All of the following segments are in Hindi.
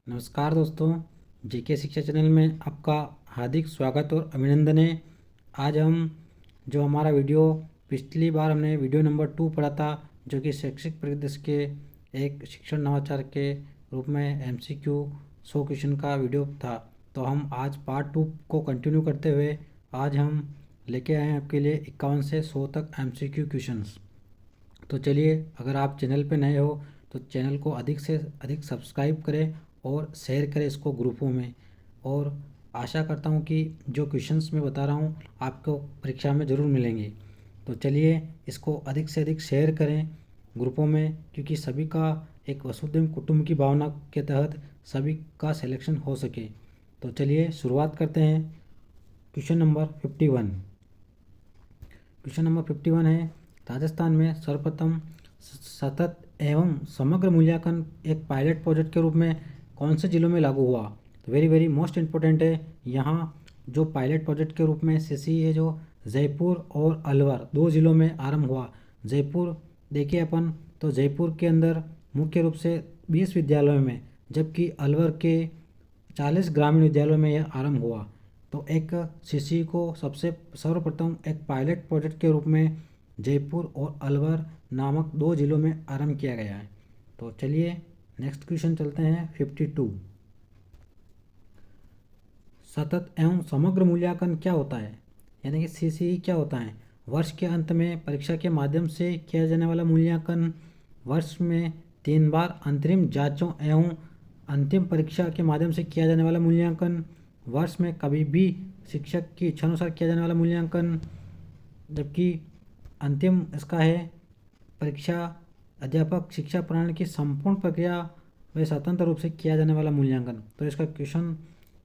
नमस्कार दोस्तों, जेके शिक्षा चैनल में आपका हार्दिक स्वागत और अभिनंदन है। आज हम जो हमारा वीडियो पिछली बार हमने वीडियो नंबर 2 पढ़ा था, जो कि शैक्षिक परिदृश्य के एक शिक्षण नवाचार के रूप में MCQ 100 क्वेश्चन का वीडियो था। तो हम आज पार्ट 2 को कंटिन्यू करते हुए आज हम लेके आए हैं आपके लिए 51 से 100 तक MCQ क्वेश्चंस। तो चलिए, अगर आप चैनल पे नए हो तो चैनल को अधिक से अधिक सब्सक्राइब करें और शेयर करें इसको ग्रुपों में। और आशा करता हूँ कि जो क्वेश्चंस मैं बता रहा हूँ आपको परीक्षा में ज़रूर मिलेंगे। तो चलिए, इसको अधिक से अधिक शेयर करें ग्रुपों में, क्योंकि सभी का एक वसुधैव कुटुंब की भावना के तहत सभी का सिलेक्शन हो सके। तो चलिए शुरुआत करते हैं। Question number 51। क्वेश्चन नंबर 51 है, राजस्थान में सर्वप्रथम सतत एवं समग्र मूल्यांकन एक पायलट प्रोजेक्ट के रूप में कौन से जिलों में लागू हुआ। तो वेरी मोस्ट इम्पोर्टेंट है। यहाँ जो पायलट प्रोजेक्ट के रूप में सीसी है, जो जयपुर और अलवर 2 जिलों में आरंभ हुआ। जयपुर देखिए अपन, तो जयपुर के अंदर मुख्य रूप से 20 विद्यालयों में, जबकि अलवर के 40 ग्रामीण विद्यालयों में यह आरंभ हुआ। तो एक सीसी को सबसे सर्वप्रथम एक पायलट प्रोजेक्ट के रूप में जयपुर और अलवर नामक 2 जिलों में आरंभ किया गया है। तो चलिए नेक्स्ट क्वेश्चन चलते हैं। 52। सतत एवं समग्र मूल्यांकन क्या होता है, यानी कि सीसीई क्या होता है। वर्ष के अंत में परीक्षा के माध्यम से किया जाने वाला मूल्यांकन, वर्ष में 3 बार अंतरिम जांचों एवं अंतिम परीक्षा के माध्यम से किया जाने वाला मूल्यांकन, वर्ष में कभी भी शिक्षक की इच्छानुसार किया जाने वाला मूल्यांकन, जबकि अंतिम इसका है परीक्षा अध्यापक शिक्षा प्रणाली की संपूर्ण प्रक्रिया व स्वतंत्र रूप से किया जाने वाला मूल्यांकन। तो इसका क्वेश्चन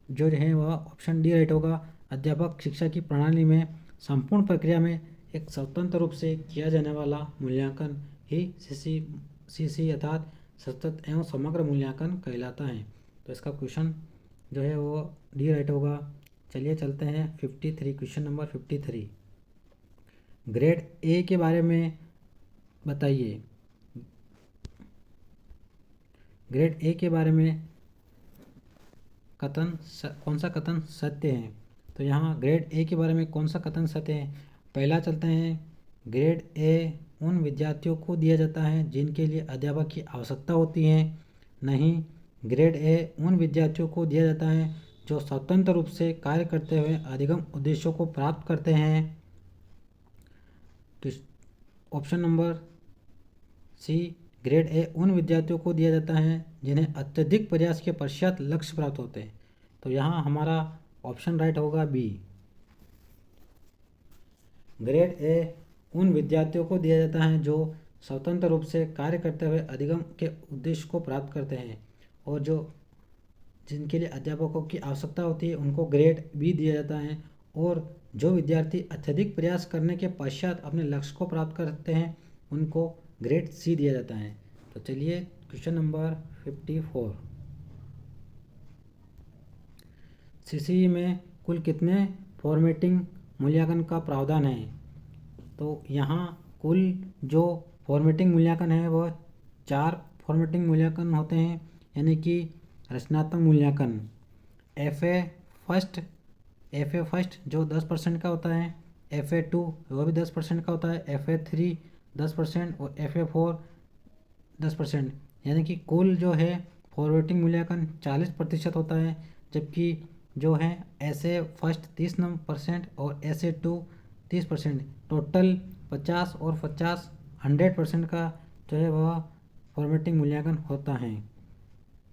जो है वह ऑप्शन डी राइट होगा। अध्यापक शिक्षा की प्रणाली में संपूर्ण प्रक्रिया में एक स्वतंत्र रूप से किया जाने वाला मूल्यांकन ही सीसी अर्थात सतत एवं समग्र मूल्यांकन कहलाता है। तो इसका क्वेश्चन जो है वो डी राइट होगा। चलिए चलते हैं 53। क्वेश्चन नंबर 53, ग्रेड ए के बारे में बताइए। ग्रेड ए के बारे में कौन सा कथन सत्य है। तो यहाँ ग्रेड ए के बारे में कौन सा कथन सत्य है। पहला चलते हैं, ग्रेड ए उन विद्यार्थियों को दिया जाता है जिनके लिए अध्यापक की आवश्यकता होती है। नहीं, ग्रेड ए उन विद्यार्थियों को दिया जाता है जो स्वतंत्र रूप से कार्य करते हुए अधिगम उद्देश्यों को प्राप्त करते हैं। तो option number C, grade A उन विद्यार्थियों को दिया जाता है जिन्हें अत्यधिक प्रयास के पश्चात लक्ष्य प्राप्त होते हैं। तो यहाँ हमारा ऑप्शन राइट होगा बी। ग्रेड ए उन विद्यार्थियों को दिया जाता है जो स्वतंत्र रूप से कार्य करते हुए अधिगम के उद्देश्य को प्राप्त करते हैं, और जो जिनके लिए अध्यापकों की आवश्यकता होती है उनको ग्रेड बी दिया जाता है, और जो विद्यार्थी अत्यधिक प्रयास करने के पश्चात अपने लक्ष्य को प्राप्त करते हैं उनको ग्रेड सी दिया जाता है। तो चलिए क्वेश्चन नंबर 54, सीसी में कुल कितने फॉर्मेटिंग मूल्यांकन का प्रावधान है। तो यहाँ कुल जो फॉर्मेटिंग मूल्यांकन है वह 4 फॉर्मेटिंग मूल्यांकन होते हैं, यानी कि रचनात्मक मूल्यांकन, एफ ए फर्स्ट जो 10% का होता है, FA2 वह भी 10% का होता है, FA3 10% और FA4 10%, यानी कि कुल जो है फॉरवर्डिंग मूल्यांकन 40% होता है। जबकि जो है SA फर्स्ट 30% और SA2 30%, टोटल 50 और 50 100% का जो है वह फॉर्मेटिंग मूल्यांकन होता है।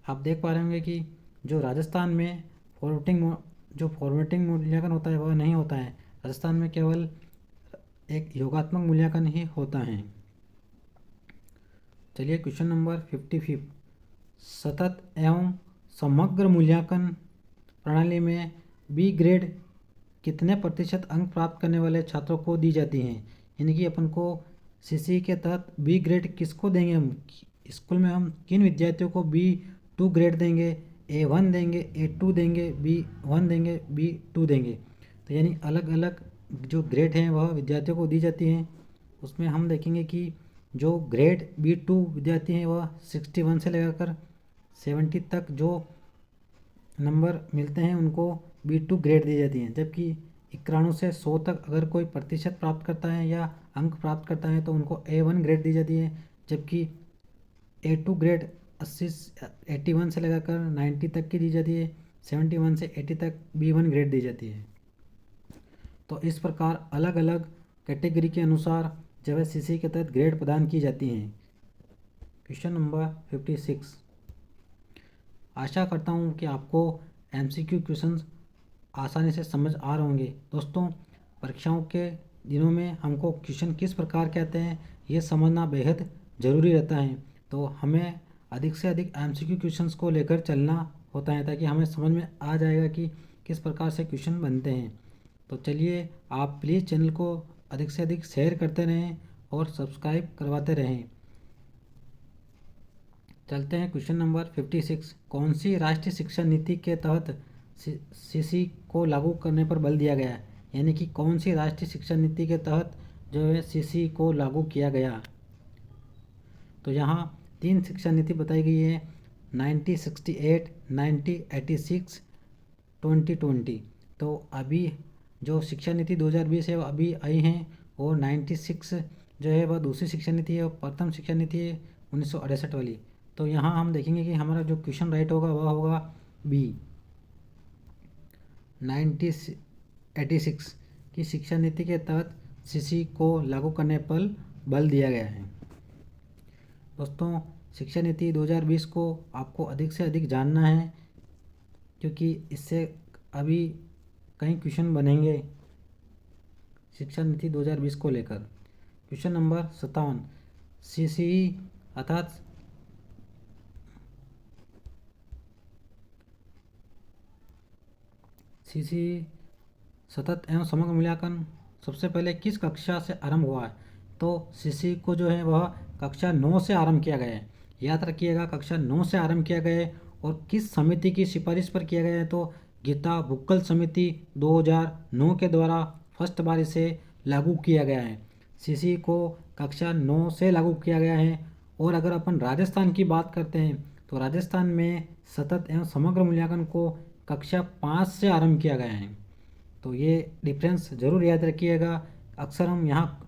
आप देख पा रहे होंगे कि जो राजस्थान में फॉर्मेटिंग मूल्यांकन होता है वह नहीं होता है। राजस्थान में केवल एक योगात्मक मूल्यांकन ही होता है। चलिए क्वेश्चन नंबर 55, सतत एवं समग्र मूल्यांकन प्रणाली में बी ग्रेड कितने प्रतिशत अंक प्राप्त करने वाले छात्रों को दी जाती हैं, यानी कि अपन को सीसी के तहत बी ग्रेड किसको देंगे, हम स्कूल में हम किन विद्यार्थियों को B2 ग्रेड देंगे, A1 देंगे, A2 देंगे, B1 देंगे, B2 देंगे। तो यानी अलग अलग जो ग्रेड हैं वह विद्यार्थियों को दी जाती हैं। उसमें हम देखेंगे कि जो ग्रेड B2 विद्यार्थी हैं वह 61 से लगाकर 70 तक जो नंबर मिलते हैं उनको B2 ग्रेड दी जाती हैं, जबकि 91 से 100 तक अगर कोई प्रतिशत प्राप्त करता है या अंक प्राप्त करता है तो उनको A1 ग्रेड दी जाती है, जबकि A2 ग्रेड 81 से लगाकर 90 तक की दी जाती है, 71 से 80 तक B1 ग्रेड दी जाती है। तो इस प्रकार अलग अलग कैटेगरी के अनुसार जो है CC के तहत ग्रेड प्रदान की जाती हैं। Question number 56। आशा करता हूँ कि आपको MCQ क्वेश्चंस आसानी से समझ आ रहे होंगे। दोस्तों, परीक्षाओं के दिनों में हमको क्वेश्चन किस प्रकार के आते हैं ये समझना बेहद ज़रूरी रहता है। तो हमें अधिक से अधिक MCQ क्वेश्चंस को लेकर चलना होता है ताकि हमें समझ में आ जाएगा कि किस प्रकार से क्वेश्चन बनते हैं। तो चलिए, आप प्लीज़ चैनल को अधिक से अधिक शेयर करते रहें और सब्सक्राइब करवाते रहें। चलते हैं क्वेश्चन नंबर 56। कौन सी राष्ट्रीय शिक्षा नीति के तहत CC को लागू करने पर बल दिया गया? यानी कि कौन सी राष्ट्रीय शिक्षा नीति के तहत जो है CC को लागू किया गया? तो यहाँ 3 शिक्षा नीति बताई गई है, 1968, 1986, 2020। तो अभी जो शिक्षा नीति 2020 है वो अभी आई हैं, और 96 जो है वह दूसरी शिक्षा नीति है, और प्रथम शिक्षा नीति है 1968 वाली। तो यहाँ हम देखेंगे कि हमारा जो क्वेश्चन राइट होगा वह होगा B, 1986 की शिक्षा नीति के तहत CC को लागू करने पर बल दिया गया है। दोस्तों, शिक्षा नीति 2020 को आपको अधिक से अधिक जानना है, क्योंकि इससे अभी कई क्वेश्चन बनेंगे शिक्षा नीति 2020 को लेकर। Question number 57। CCE अर्थात CCE सतत एवं समग्र मूल्यांकन सबसे पहले किस कक्षा से आरंभ हुआ है? तो CCE को जो है वह कक्षा 9 से आरंभ किया गया है। याद रखिएगा, कक्षा 9 से आरंभ किया गया है। और किस समिति की सिफारिश पर किया गया है? तो गीता बुक्कल समिति 2009 के द्वारा फर्स्ट बार इसे लागू किया गया है। CCE को कक्षा 9 से लागू किया गया है। और अगर अपन राजस्थान की बात करते हैं तो राजस्थान में सतत एवं समग्र मूल्यांकन को कक्षा 5 से आरंभ किया गया है। तो ये डिफरेंस ज़रूर याद रखिएगा। अक्सर हम यहाँ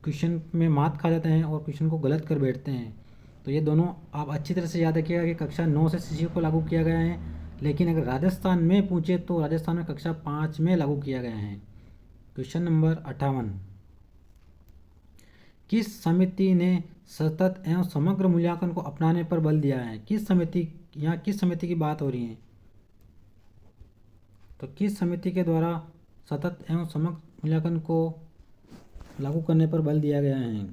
क्वेश्चन में मात खा जाते हैं और क्वेश्चन को गलत कर बैठते हैं। तो ये दोनों आप अच्छी तरह से याद रखिएगा कि कक्षा 9 से CC को लागू किया गया है, लेकिन अगर राजस्थान में पूछे तो राजस्थान में कक्षा 5 में लागू किया गया है। Question number 58। किस समिति ने सतत एवं समग्र मूल्यांकन को अपनाने पर बल दिया है? किस समिति, यहाँ किस समिति की बात हो रही है? तो किस समिति के द्वारा सतत एवं समग्र मूल्यांकन को लागू करने पर बल दिया गया है?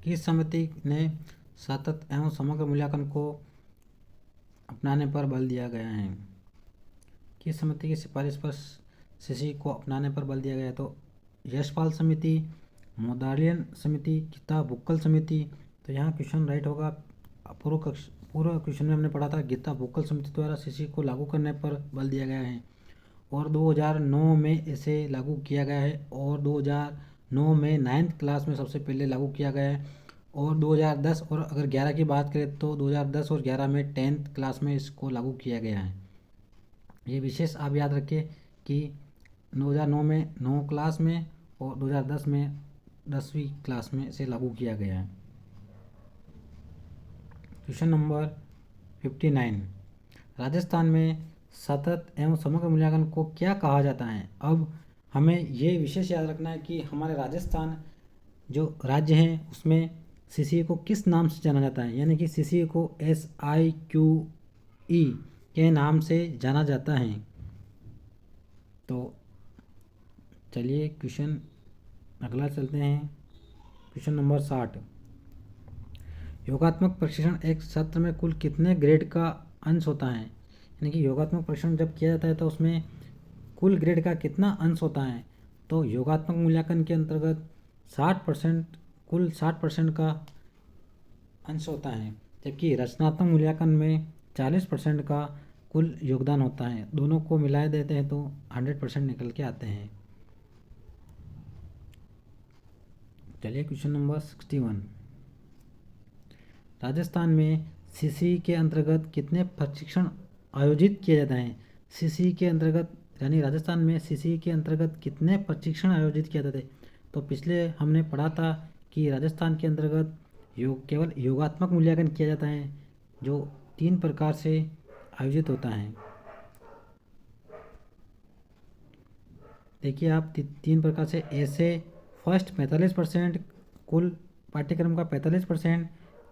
किस समिति ने सतत एवं समग्र मूल्यांकन को अपनाने पर बल दिया गया है? किस समिति की सिफारिश पर CC को अपनाने पर बल दिया गया है? तो यशपाल समिति, मोदालियन समिति, गीता बुक्कल समिति। तो यहाँ क्वेश्चन राइट होगा। पूर्व क्वेश्चन में हमने पढ़ा था गीता बुक्कल समिति द्वारा CC को लागू करने पर बल दिया गया है, और 2009 में इसे लागू किया गया है, और 2009 में 9th क्लास में सबसे पहले लागू किया गया है, और 2010 और अगर 11 की बात करें तो 2010 और 11 में 10th क्लास में इसको लागू किया गया है। ये विशेष आप याद रखिए कि 2009 में 9 क्लास में और 2010 में 10वीं क्लास में इसे लागू किया गया है। Question number 59। राजस्थान में सतत एवं समग्र मूल्यांकन को क्या कहा जाता है? अब हमें ये विशेष याद रखना है कि हमारे राजस्थान जो राज्य हैं उसमें CCE को किस नाम से जाना जाता है। यानी कि CCE को SIQE के नाम से जाना जाता है। तो चलिए क्वेश्चन अगला चलते हैं। Question number 60। योगात्मक प्रशिक्षण एक सत्र में कुल कितने ग्रेड का अंश होता है? यानी कि योगात्मक प्रशिक्षण जब किया जाता है तो उसमें कुल ग्रेड का कितना अंश होता है? तो योगात्मक मूल्यांकन के अंतर्गत 60% कुल 60% का अंश होता है, जबकि रचनात्मक मूल्यांकन में 40% का कुल योगदान होता है। दोनों को मिला देते हैं तो 100% निकल के आते हैं। चलिए क्वेश्चन नंबर 61। राजस्थान में सीसी के अंतर्गत कितने प्रशिक्षण आयोजित किए जाते हैं? सीसी के अंतर्गत यानी राजस्थान में सीसी के अंतर्गत कितने प्रशिक्षण आयोजित किए जाते हैं? तो पिछले हमने पढ़ा था कि राजस्थान के अंतर्गत केवल योगात्मक मूल्यांकन किया जाता है, जो 3 प्रकार से आयोजित होता है। देखिए आप 3 प्रकार से। ऐसे फर्स्ट 45%, कुल पाठ्यक्रम का 45%,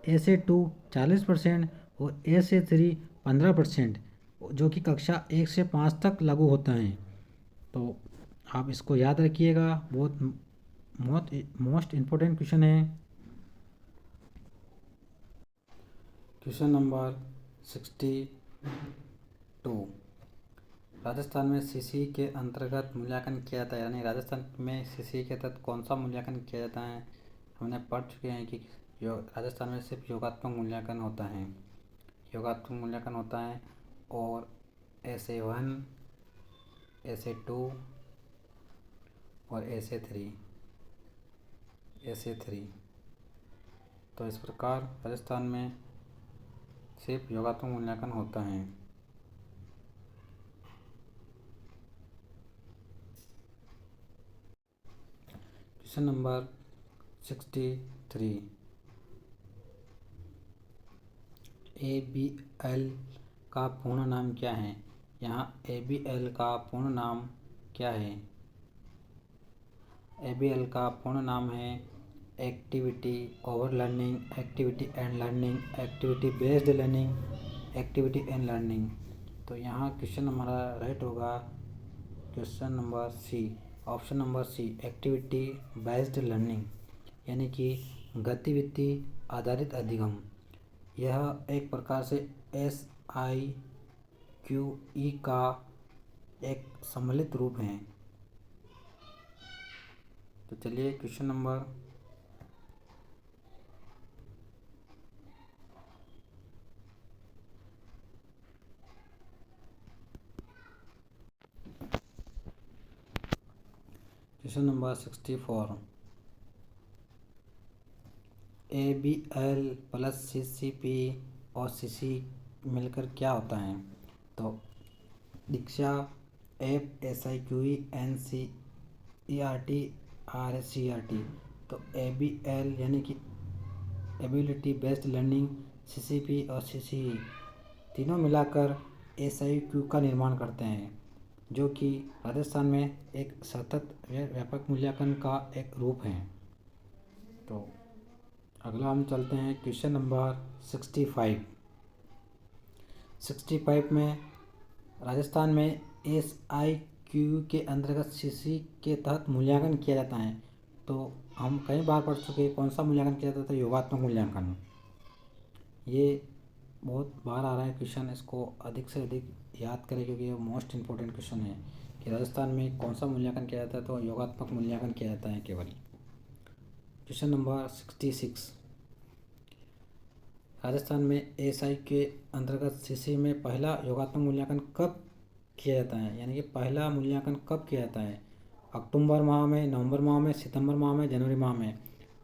ऐसे 2 40% और ऐसे 3 15%, जो कि कक्षा 1 से 5 तक लागू होता है। तो आप इसको याद रखिएगा, बहुत मोस्ट इम्पोर्टेंट क्वेश्चन है। Question number 62। राजस्थान में सीसी के अंतर्गत मूल्यांकन किया जाता है, यानी राजस्थान में सीसी के तहत कौन सा मूल्यांकन किया जाता है? हमने पढ़ चुके हैं कि राजस्थान में सिर्फ योगात्मक मूल्यांकन होता है। योगात्मक मूल्यांकन होता है और ऐसे 1, ऐसे 2 और ऐसे 3। तो इस प्रकार राजस्थान में सिर्फ योगात्मक मूल्यांकन होता है। Question number 63। ABL का पूर्ण नाम क्या है? यहाँ ABL का पूर्ण नाम क्या है? ABL का पूर्ण नाम है activity over learning, activity and learning, activity based learning, activity and learning. तो यहाँ क्वेश्चन हमारा राइट होगा question number C, option number C, activity based learning, यानी कि गतिविधि आधारित अधिगम। यह एक प्रकार से SIQE का एक सम्मिलित रूप है। तो चलिए question number 64। ABL plus CCP और CC मिलकर क्या होता है? तो दीक्षा FSIQE NCERT RSCRT। तो ABL यानी कि एबिलिटी बेस्ड लर्निंग, CCP और CCE तीनों मिलाकर SIQ का निर्माण करते हैं, जो कि राजस्थान में एक सतत व्यापक मूल्यांकन का एक रूप है। तो अगला हम चलते हैं क्वेश्चन नंबर 65। 65 में राजस्थान में SIQ के अंतर्गत CC के तहत मूल्यांकन किया जाता है। तो हम कई बार पढ़ चुके हैं कौन सा मूल्यांकन किया जाता है? योगात्मक मूल्यांकन। ये बहुत बार आ रहा है क्वेश्चन, इसको अधिक से अधिक याद करें क्योंकि ये मोस्ट इम्पोर्टेंट क्वेश्चन है कि राजस्थान में कौन सा मूल्यांकन किया जाता है? तो योगात्मक मूल्यांकन किया जाता है केवल। Question number 66। राजस्थान में SI के अंतर्गत CC में पहला योगात्मक मूल्यांकन कब किया जाता है? यानी कि पहला मूल्यांकन कब किया जाता है? अक्टूबर माह में, नवंबर माह में, सितंबर माह में, जनवरी माह में?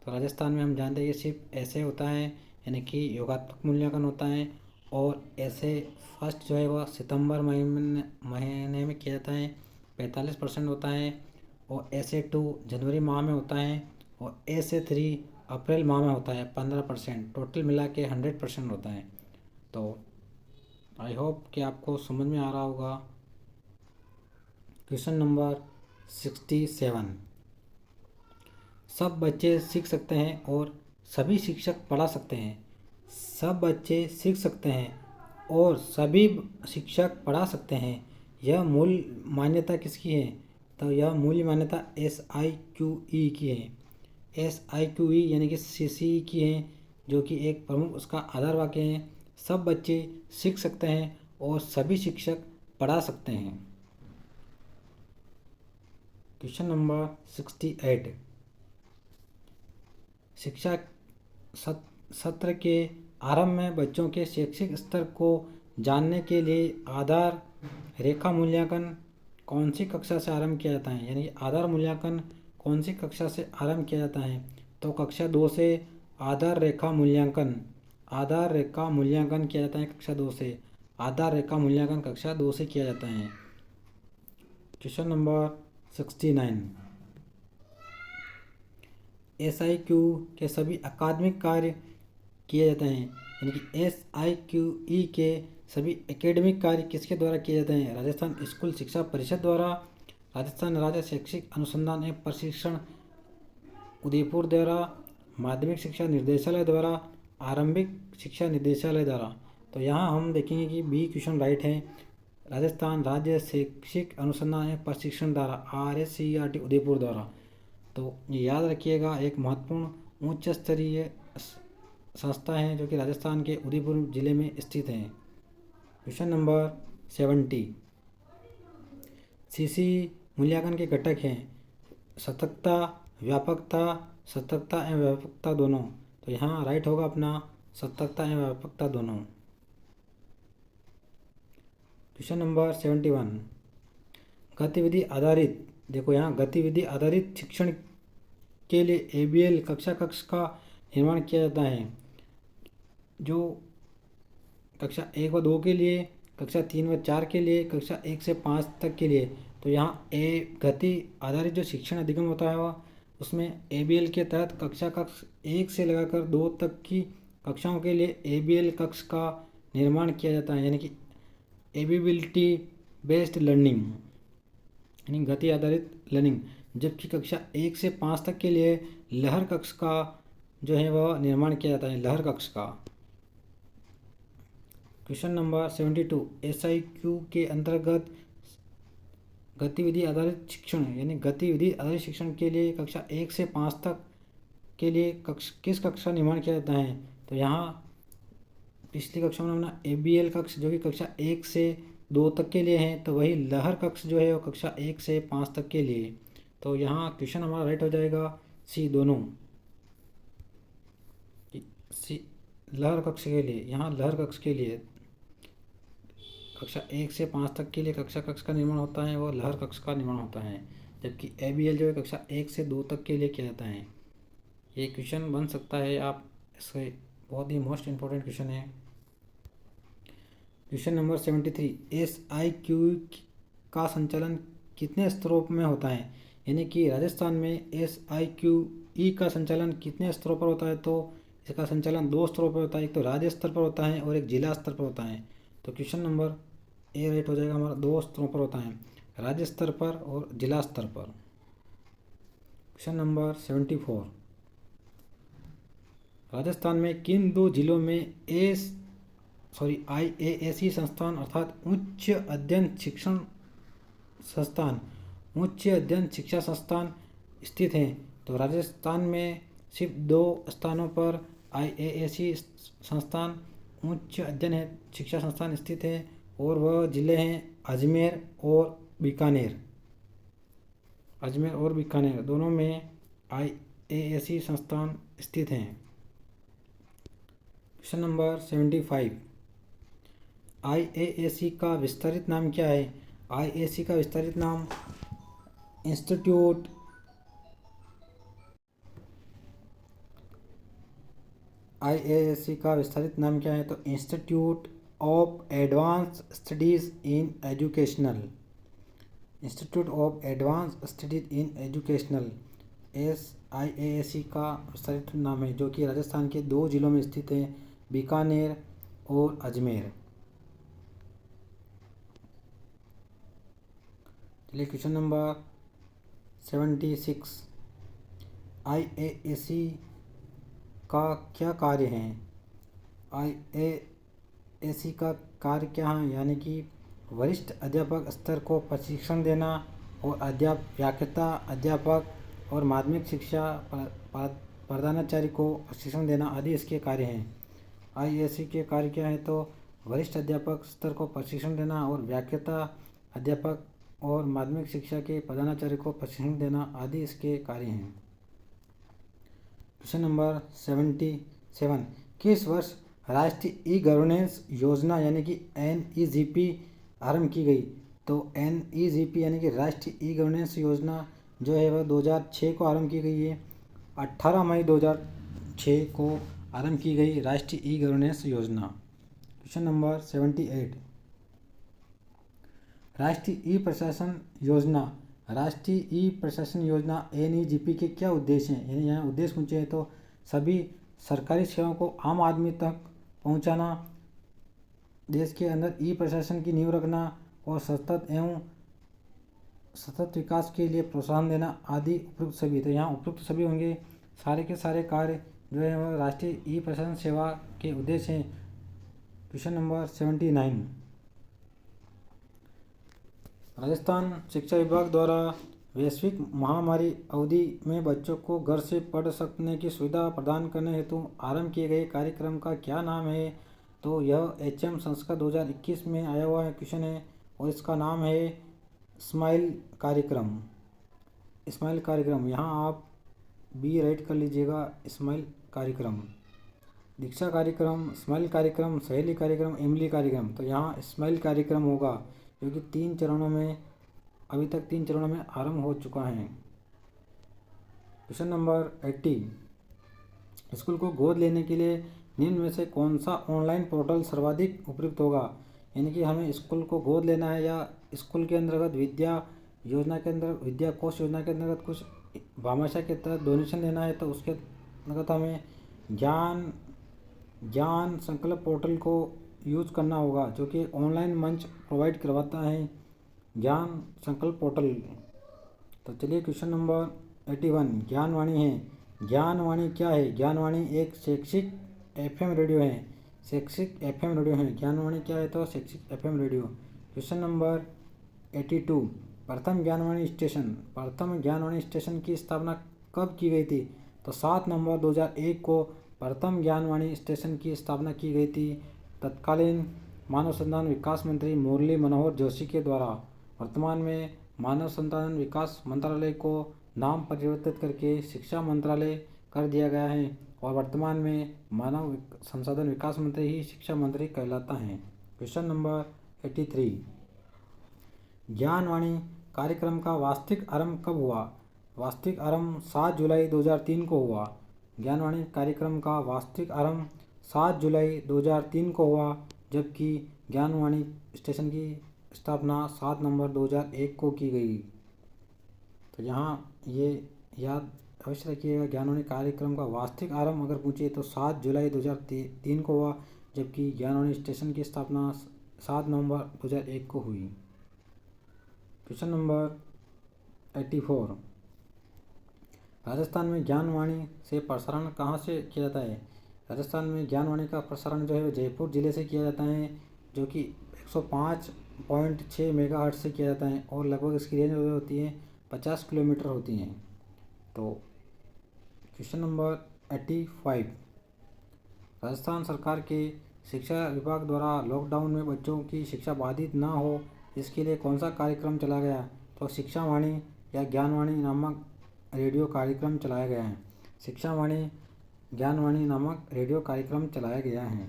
तो राजस्थान में हम जानते हैं कि सिर्फ ऐसे होता है, यानी कि योगात्मक मूल्यांकन होता है। और ऐसे फर्स्ट जो है वह सितंबर महीने में किया जाता है, 45% होता है। और ऐसे 2 जनवरी माह में होता है। और ऐसे 3 अप्रैल माह में होता है, 15%। टोटल मिला के 100% होता है। तो आई होप कि आपको समझ में आ रहा होगा। Question number 67। सब बच्चे सीख सकते हैं और सभी शिक्षक पढ़ा सकते हैं। सब बच्चे सीख सकते हैं और सभी शिक्षक पढ़ा सकते हैं, यह मूल मान्यता किसकी है? तो यह मूल मान्यता SIQE की है। SIQE यानी कि CCE की है, जो कि एक प्रमुख उसका आधार वाक्य है। सब बच्चे सीख सकते हैं और सभी शिक्षक पढ़ा सकते हैं। Question number 68। शिक्षा सत्र के आरंभ में बच्चों के शैक्षिक स्तर को जानने के लिए आधार रेखा मूल्यांकन कौन सी कक्षा से आरंभ किया जाता है? यानी आधार मूल्यांकन कौन सी कक्षा से आरंभ किया जाता है? तो कक्षा 2 से आधार रेखा मूल्यांकन किया जाता है। कक्षा 2 से आधार रेखा मूल्यांकन कक्षा 2 से किया जाता है। क्वेश्चन नंबर 69, SIQ के सभी अकादमिक कार्य किए जाते हैं, यानी कि SIQE के सभी एकेडमिक कार्य किसके द्वारा किए जाते हैं? राजस्थान स्कूल शिक्षा परिषद द्वारा, राजस्थान राज्य शैक्षिक अनुसंधान एवं प्रशिक्षण उदयपुर द्वारा, माध्यमिक शिक्षा निर्देशालय द्वारा, आरंभिक शिक्षा निर्देशालय द्वारा। तो यहाँ हम देखेंगे कि बी क्वेश्चन राइट है, राजस्थान राज्य शैक्षिक अनुसंधान एवं प्रशिक्षण द्वारा, RSCERT उदयपुर द्वारा। तो ये याद रखिएगा, एक महत्वपूर्ण उच्च स्तरीय संस्था है जो कि राजस्थान के उदयपुर जिले में स्थित है। क्वेश्चन नंबर 70, CC मूल्यांकन के घटक हैं सतर्कता, व्यापकता एवं व्यापकता दोनों। तो यहाँ राइट होगा अपना सतर्कता एवं व्यापकता दोनों। क्वेश्चन नंबर 71, गतिविधि आधारित, देखो यहाँ गतिविधि आधारित शिक्षण के लिए ABL कक्षा कक्ष का निर्माण किया जाता है, जो कक्षा 1 व 2 के लिए, कक्षा 3 व 4 के लिए, कक्षा 1 से 5 तक के लिए। तो यहाँ गति आधारित जो शिक्षण अधिगम होता है वह उसमें ABL के तहत कक्षा कक्ष 1 से लगाकर 2 तक की कक्षाओं के लिए ABL कक्ष का निर्माण किया जाता है, यानी कि एबिलिटी बेस्ड लर्निंग, यानी गति आधारित लर्निंग। जबकि कक्षा 1 से 5 तक के लिए लहर कक्ष का जो है वह निर्माण किया जाता है, लहर कक्ष का। क्वेश्चन नंबर 72, SIQ के अंतर्गत गतिविधि आधारित शिक्षण, यानी गतिविधि आधारित शिक्षण के लिए कक्षा 1 से 5 तक के लिए किस कक्ष का निर्माण किया जाता है? तो यहाँ पिछली कक्षा में हमने ABL कक्ष जो कि कक्षा 1 से 2 तक के लिए है, तो वही लहर कक्ष जो है वो कक्षा 1 से 5 तक के लिए। तो यहाँ क्वेश्चन हमारा राइट हो जाएगा C दोनों। C लहर कक्ष के लिए, यहाँ लहर कक्ष के लिए कक्षा 1 से 5 तक के लिए कक्षा कक्ष का निर्माण होता है, वो लहर कक्ष का निर्माण होता है। जबकि ABL जो है कक्षा 1 से 2 तक के लिए किया जाता है। ये क्वेश्चन बन सकता है, आप इसके बहुत ही मोस्ट इम्पोर्टेंट क्वेश्चन है। क्वेश्चन नंबर 73, SIQ का संचालन कितने स्तरों में होता है? यानी कि राजस्थान में SIQE का संचालन कितने स्तरों पर होता है? तो इसका संचालन 2 स्तरों पर होता है, एक तो राज्य स्तर पर होता है और एक जिला स्तर पर होता है। तो क्वेश्चन नंबर ए राइट हो जाएगा हमारा, 2 स्तरों पर होता है, राज्य स्तर पर और जिला स्तर पर। क्वेश्चन नंबर 74, राजस्थान में किन 2 जिलों में IASE संस्थान अर्थात उच्च अध्ययन शिक्षा संस्थान स्थित हैं? तो राजस्थान में सिर्फ 2 स्थानों पर IASE संस्थान उच्च अध्ययन शिक्षा संस्थान स्थित है और वह जिले हैं अजमेर और बीकानेर। दोनों में IASE संस्थान स्थित हैं। क्वेश्चन नंबर 75, IASE का विस्तारित नाम क्या है? IASE का विस्तारित नाम इंस्टीट्यूट IASE का विस्तारित नाम क्या है? तो institute of advance studies in educational, IASE का विस्तारित नाम है, जो कि राजस्थान के 2 जिलों में स्थित है, बीकानेर और अजमेर। चलिए क्वेश्चन नंबर 76, IASE का क्या कार्य है? IASE का कार्य क्या है? यानी कि वरिष्ठ अध्यापक स्तर को प्रशिक्षण देना और व्याख्याता अध्यापक और माध्यमिक शिक्षा प्रधानाचार्य को प्रशिक्षण देना आदि इसके कार्य हैं। IASE के कार्य क्या है? तो वरिष्ठ अध्यापक स्तर को प्रशिक्षण देना और व्याख्याता अध्यापक और माध्यमिक शिक्षा के प्रधानाचार्य को प्रशिक्षण देना आदि इसके कार्य हैं। क्वेश्चन नंबर 77, किस वर्ष राष्ट्रीय गवर्नेंस योजना यानी कि NEGP आरंभ की गई? तो NEGP यानी कि राष्ट्रीय गवर्नेंस योजना जो है वह 2006 को आरंभ की गई है। 18 मई 2006 को आरंभ की गई राष्ट्रीय ई गवर्नेंस योजना। क्वेश्चन नंबर 78, राष्ट्रीय ई प्रशासन योजना, राष्ट्रीय ई प्रशासन योजना NEGP के क्या उद्देश्य हैं? यानी यहाँ उद्देश्य पूछे हैं तो सभी सरकारी सेवाओं को आम आदमी तक पहुँचाना, देश के अंदर ई प्रशासन की नींव रखना और सतत विकास के लिए प्रोत्साहन देना आदि उपयुक्त सभी। तो यहाँ उपयुक्त सभी होंगे, सारे के सारे कार्य जो है वो राष्ट्रीय ई प्रशासन सेवा के उद्देश्य हैं। क्वेश्चन नंबर 79, राजस्थान शिक्षा विभाग द्वारा वैश्विक महामारी अवधि में बच्चों को घर से पढ़ सकने की सुविधा प्रदान करने हेतु आरंभ किए गए कार्यक्रम का क्या नाम है? तो यह HM संस्कृत 2021 में आया हुआ है क्वेश्चन है और इसका नाम है स्माइल कार्यक्रम। स्माइल कार्यक्रम, यहाँ आप बी राइट कर लीजिएगा। स्माइल कार्यक्रम, दीक्षा कार्यक्रम, स्माइल कार्यक्रम, सहेली कार्यक्रम, इमली कार्यक्रम। तो यहाँ स्माइल कार्यक्रम होगा क्योंकि अभी तक 3 चरणों में आरंभ हो चुका है। क्वेश्चन नंबर 80, स्कूल को गोद लेने के लिए निम्न में से कौन सा ऑनलाइन पोर्टल सर्वाधिक उपयुक्त होगा? यानी कि हमें स्कूल को गोद लेना है या स्कूल के अंतर्गत विद्या कोष योजना के अंतर्गत कुछ भामाशाह के तहत डोनेशन लेना है तो उसके अंतर्गत हमें ज्ञान संकल्प पोर्टल को यूज करना होगा, जो कि ऑनलाइन मंच प्रोवाइड करवाता है ज्ञान संकल्प पोर्टल। तो चलिए क्वेश्चन नंबर 81, ज्ञानवाणी है। ज्ञानवाणी क्या है? ज्ञानवाणी एक शैक्षिक FM रेडियो है। शैक्षिक FM रेडियो है। ज्ञानवाणी क्या है? तो शैक्षिक FM रेडियो। क्वेश्चन नंबर 82, प्रथम ज्ञानवाणी स्टेशन की स्थापना कब की गई थी? तो 7 नवंबर 2001 को प्रथम ज्ञानवाणी स्टेशन की स्थापना की गई थी तत्कालीन मानव संसाधन विकास मंत्री मुरली मनोहर जोशी के द्वारा। वर्तमान में मानव संसाधन विकास मंत्रालय को नाम परिवर्तित करके शिक्षा मंत्रालय कर दिया गया है और वर्तमान में मानव संसाधन विकास मंत्री ही शिक्षा मंत्री कहलाता है। क्वेश्चन नंबर 83, ज्ञानवाणी कार्यक्रम का वास्तविक आरंभ कब हुआ? वास्तविक आरंभ 7 जुलाई 2003 को हुआ। ज्ञानवाणी कार्यक्रम का वास्तविक आरंभ 7 जुलाई 2003 को हुआ, जबकि ज्ञानवाणी स्टेशन की स्थापना 7 नवंबर 2001 को की गई। तो यहाँ ये याद अवश्य रखिएगा, ज्ञानवाणी कार्यक्रम का वास्तविक आरंभ अगर पूछे तो 7 जुलाई 2003 को हुआ, जबकि ज्ञानवाणी स्टेशन की स्थापना 7 नवंबर 2001 को हुई। क्वेश्चन नंबर 84, राजस्थान में ज्ञानवाणी से प्रसारण कहाँ से किया जाता है? राजस्थान में ज्ञानवाणी का प्रसारण जो है जयपुर जिले से किया जाता है, जो कि 105.6 मेगाहर्ट्ज से किया जाता है और लगभग इसकी रेंज होती है 50 किलोमीटर होती हैं। तो क्वेश्चन नंबर 85, राजस्थान सरकार के शिक्षा विभाग द्वारा लॉकडाउन में बच्चों की शिक्षा बाधित न हो इसके लिए कौन सा कार्यक्रम चला गया? तो शिक्षावाणी या ज्ञानवाणी नामक रेडियो कार्यक्रम चलाया गया है। शिक्षावाणी ज्ञानवाणी नामक रेडियो कार्यक्रम चलाया गया है।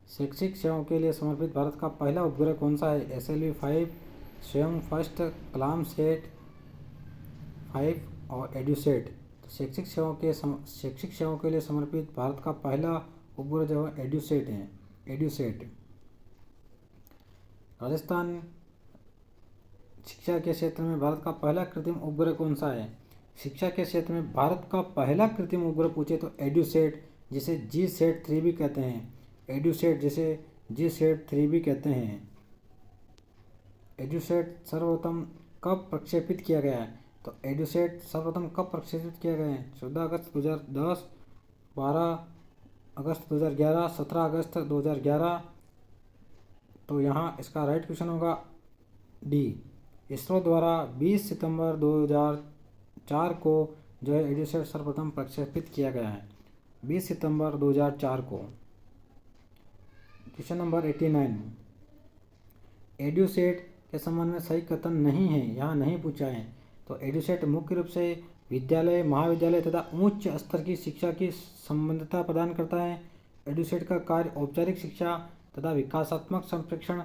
शैक्षिक सेवाओं के लिए समर्पित भारत का पहला उपग्रह कौन सा है? SLV-5, स्वयं फर्स्ट, कलामसैट 5 और एड्यूसेट। तो शैक्षिक सेवाओं के लिए समर्पित भारत का पहला उपग्रह जो है एड्यूसेट। राजस्थान शिक्षा के क्षेत्र में भारत का पहला कृत्रिम उपग्रह कौन सा है? शिक्षा के क्षेत्र में भारत का पहला कृत्रिम उपग्रह पूछे तो एड्यूसेट, जिसे GSAT-3 भी कहते हैं। एड्यूसेट जिसे GSAT-3 भी कहते हैं। एड्यूसेट सर्वप्रथम कब प्रक्षेपित किया गया है? तो एड्यूसेट सर्वप्रथम कब प्रक्षेपित किया गया है? 14 अगस्त 2010, 12 अगस्त 2011, 17 अगस्त 2011। तो यहाँ इसका राइट क्वेश्चन होगा डी। इसरो द्वारा 20 सितंबर 2004 को जो है एड्यूसेट सर्वप्रथम प्रक्षेपित किया गया है, 20 सितंबर 2004 को। क्वेश्चन नंबर 89, एड्यूसेट के संबंध में सही कथन नहीं है, यहाँ नहीं पूछा है। तो एड्यूसेट मुख्य रूप से विद्यालय, महाविद्यालय तथा उच्च स्तर की शिक्षा की संबद्धता प्रदान करता है। एड्यूसेट का कार्य औपचारिक शिक्षा तथा विकासात्मक संप्रेक्षण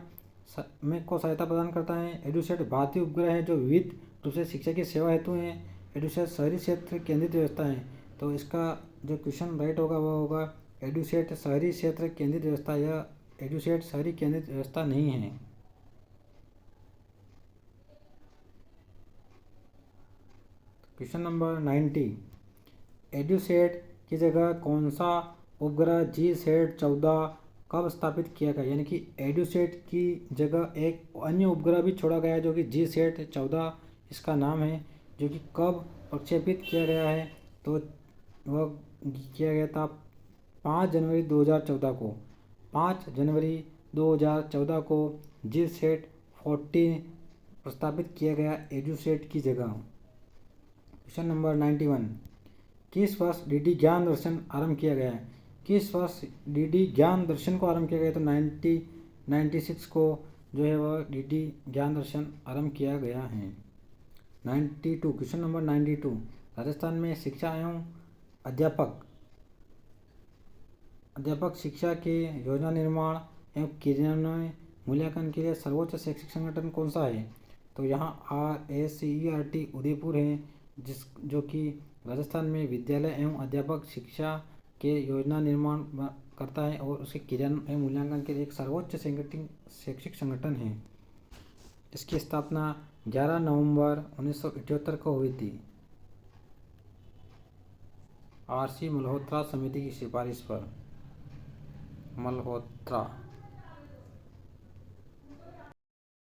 में को सहायता प्रदान करता है। एड्यूसेट भारतीय उपग्रह है जो विविध रूप से शिक्षा की सेवा हेतु हैं। एडुसेट शहरी क्षेत्र केंद्रित व्यवस्था है। तो इसका जो क्वेश्चन राइट होगा वो होगा एडुसेट शहरी क्षेत्र केंद्रित व्यवस्था। यह एडुसेट शहरी केंद्रित व्यवस्था नहीं है। क्वेश्चन नंबर 90, एडुसेट की जगह कौन सा उपग्रह GSAT-14 कब स्थापित किया गया? यानी कि एडुसेट की जगह एक अन्य उपग्रह भी छोड़ा गया है जो कि GSAT-14 इसका नाम है, जो कि कब प्रक्षेपित किया गया है? तो वह किया गया था 5 जनवरी 2014 को। 5 जनवरी 2014 को GSAT-14 प्रस्तावित किया गया एडुसेट की जगह। क्वेश्चन नंबर 91, किस वर्ष DD ज्ञान दर्शन आरंभ किया गया है? किस वर्ष DD ज्ञान दर्शन को आरंभ किया गया? तो 1996 को जो है वह DD ज्ञान दर्शन आरंभ किया गया है। 92, क्वेश्चन नंबर 92, राजस्थान में शिक्षा एवं अध्यापक शिक्षा के योजना निर्माण एवं क्रियान्वयन मूल्यांकन के लिए सर्वोच्च शैक्षिक संगठन कौन सा है? तो यहाँ RACERT उदयपुर है, जो कि राजस्थान में विद्यालय एवं अध्यापक शिक्षा के योजना निर्माण करता है और उसके क्रियान्वयन एवं मूल्यांकन के लिए एक सर्वोच्च शैक्षिक संगठन है। इसकी स्थापना 11 नवंबर 1978 को हुई थी RC मल्होत्रा समिति की सिफारिश पर। मल्होत्रा